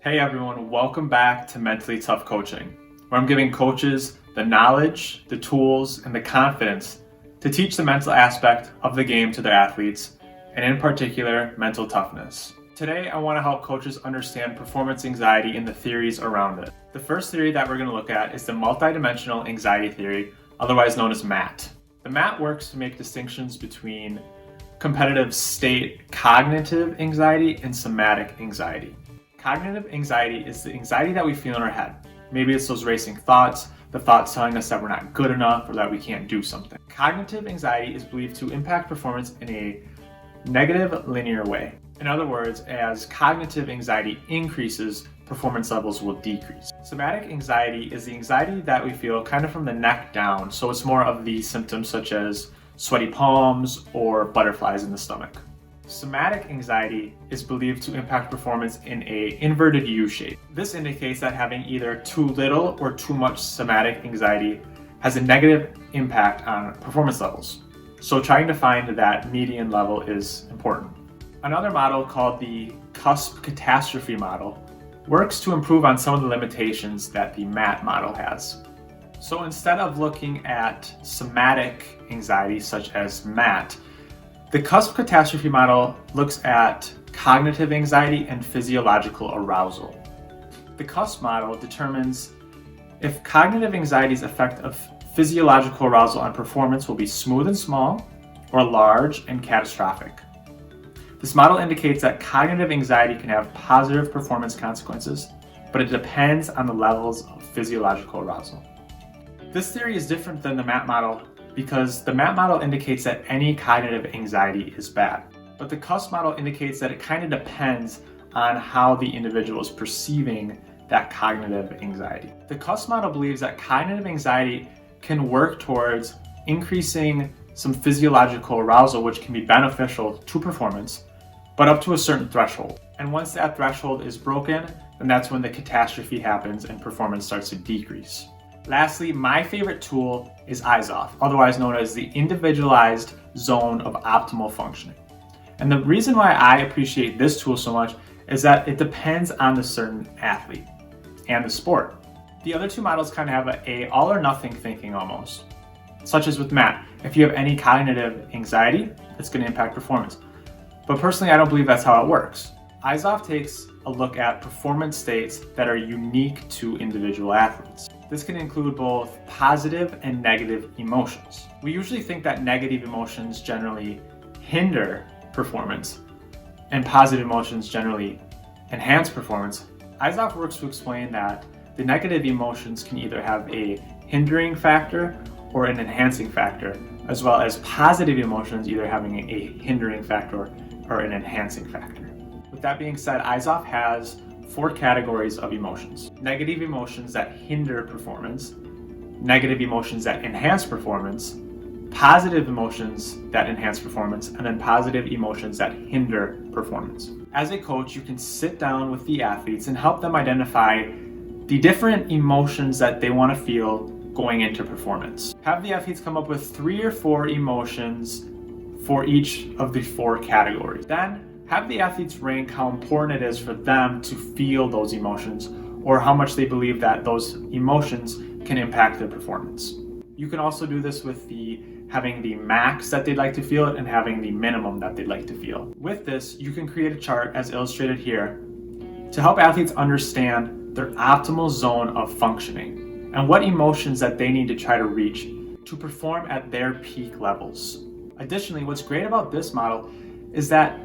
Hey everyone, welcome back to Mentally Tough Coaching, where I'm giving coaches the knowledge, the tools, and the confidence to teach the mental aspect of the game to their athletes, and in particular, mental toughness. Today, I want to help coaches understand performance anxiety and the theories around it. The first theory that we're going to look at is the multidimensional anxiety theory, otherwise known as MAT. The MAT works to make distinctions between competitive state cognitive anxiety and somatic anxiety. Cognitive anxiety is the anxiety that we feel in our head. Maybe it's those racing thoughts, the thoughts telling us that we're not good enough or that we can't do something. Cognitive anxiety is believed to impact performance in a negative linear way. In other words, as cognitive anxiety increases, performance levels will decrease. Somatic anxiety is the anxiety that we feel kind of from the neck down, so it's more of the symptoms such as sweaty palms or butterflies in the stomach. Somatic anxiety is believed to impact performance in an inverted U shape. This indicates that having either too little or too much somatic anxiety has a negative impact on performance levels. So trying to find that median level is important. Another model called the Cusp Catastrophe model works to improve on some of the limitations that the MAT model has. So instead of looking at somatic anxiety such as MAT, the Cusp Catastrophe model looks at cognitive anxiety and physiological arousal. The Cusp model determines if cognitive anxiety's effect of physiological arousal on performance will be smooth and small or large and catastrophic. This model indicates that cognitive anxiety can have positive performance consequences, but it depends on the levels of physiological arousal. This theory is different than the MAT model because the MAT model indicates that any cognitive anxiety is bad. But the Cusp model indicates that it kind of depends on how the individual is perceiving that cognitive anxiety. The Cusp model believes that cognitive anxiety can work towards increasing some physiological arousal, which can be beneficial to performance, but up to a certain threshold. And once that threshold is broken, then that's when the catastrophe happens and performance starts to decrease. Lastly, my favorite tool is IZOF, otherwise known as the Individualized Zone of Optimal Functioning. And the reason why I appreciate this tool so much is that it depends on the certain athlete and the sport. The other two models kind of have a all or nothing thinking almost, such as with MAT. If you have any cognitive anxiety, it's going to impact performance. But personally, I don't believe that's how it works. IZOF takes a look at performance states that are unique to individual athletes. This can include both positive and negative emotions. We usually think that negative emotions generally hinder performance and positive emotions generally enhance performance. IZOF works to explain that the negative emotions can either have a hindering factor or an enhancing factor, as well as positive emotions either having a hindering factor or an enhancing factor. With that being said, IZOF has 4 categories of emotions. Negative emotions that hinder performance, negative emotions that enhance performance, positive emotions that enhance performance, and then positive emotions that hinder performance. As a coach, you can sit down with the athletes and help them identify the different emotions that they want to feel going into performance. Have the athletes come up with 3 or 4 emotions for each of the 4 categories. Then have the athletes rank how important it is for them to feel those emotions or how much they believe that those emotions can impact their performance. You can also do this with having the max that they'd like to feel and having the minimum that they'd like to feel. With this, you can create a chart as illustrated here to help athletes understand their optimal zone of functioning and what emotions that they need to try to reach to perform at their peak levels. Additionally, what's great about this model is that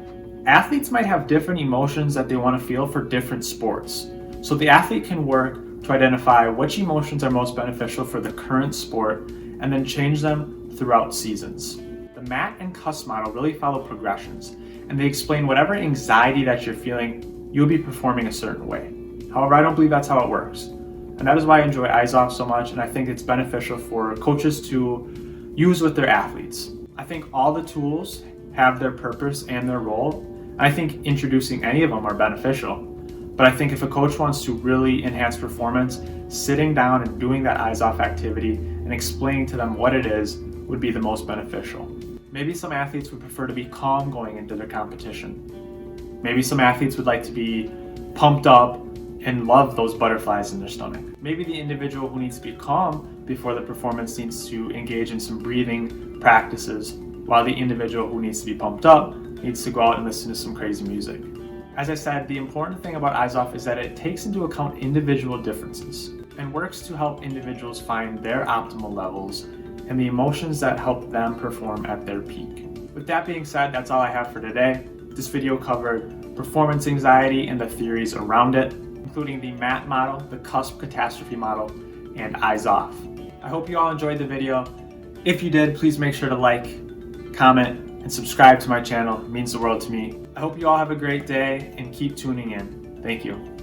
athletes might have different emotions that they want to feel for different sports. So the athlete can work to identify which emotions are most beneficial for the current sport and then change them throughout seasons. The MAT and Cusp model really follow progressions, and they explain whatever anxiety that you're feeling, you'll be performing a certain way. However, I don't believe that's how it works. And that is why I enjoy IZOF so much, and I think it's beneficial for coaches to use with their athletes. I think all the tools have their purpose and their role. I think introducing any of them are beneficial. But I think if a coach wants to really enhance performance, sitting down and doing that IZOF activity and explaining to them what it is would be the most beneficial. Maybe some athletes would prefer to be calm going into their competition. Maybe some athletes would like to be pumped up and love those butterflies in their stomach. Maybe the individual who needs to be calm before the performance needs to engage in some breathing practices, while the individual who needs to be pumped up needs to go out and listen to some crazy music. As I said, the important thing about IZOF is that it takes into account individual differences and works to help individuals find their optimal levels and the emotions that help them perform at their peak. With that being said, that's all I have for today. This video covered performance anxiety and the theories around it, including the MAT model, the Cusp Catastrophe model, and IZOF. I hope you all enjoyed the video. If you did, please make sure to like, comment, and subscribe to my channel. It means the world to me. I hope you all have a great day and keep tuning in. Thank you.